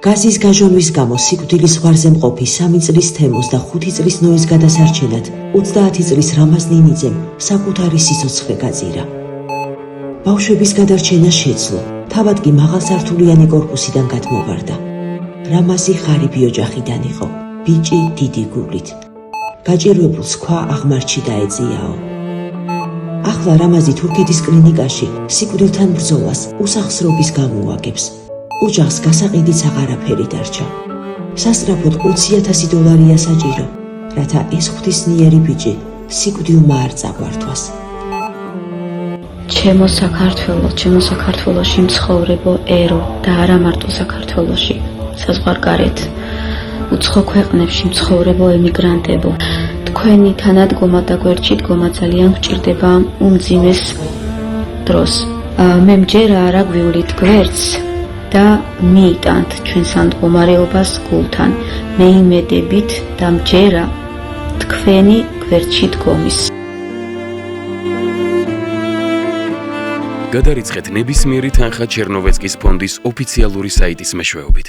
გაზის გაჟონვის გამო სიკვდილის ზღვარზე მყოფი 3 წლის თემოს და 5 წლის ნოის გადასარჩენად 30 წლის რამაზ ნინიძემ საკუთარი სიცოცხლე გაძირა. ბავშვების გადარჩენა შეძლო, თავად კი მაღალსართულიანი კორპუსიდან გადმოვარდა. რამაზი ღარიბი ოჯახიდან იყო, ბიჭი დიდი გულით. გაჭირვებულს ქვა აღმარჩი დაეწიაო. ახლა რამაზი თურქეთის კლინიკაში სიკვდილთან ბრძოლას უსახსრობის გამოუაგებს. ოჯახს გასაყიდიც აღარაფერი დარჩა. სასწრაფოდ $20,000 საჭირო, რათა ეს ღვთისმიერი ბიჭი სიკვდილმა არ წაგვართვას. ჩემო საქართველოში მცხოვრებო ერო და არა მარტო საქართველოში, საზღვარგარეთ, უცხო ქვეყნებში მცხოვრებო ემიგრანტებო, თქვენი თანადგომა და გვერდში დგომა ძალიან გვჭირდება უმძიმეს დროს. მე მჯერა არა გვივლით გვერდს და მიიტანთ ჩვენს ამ მდგომარეობას გულთან, მეიმედებით და მჯერა თქვენი გვერდში დგომის. გადარიცხეთ ნებისმიერი თანხა ჩერნოვეცკის ფონდის ოფიციალური საიტის მეშვეობით.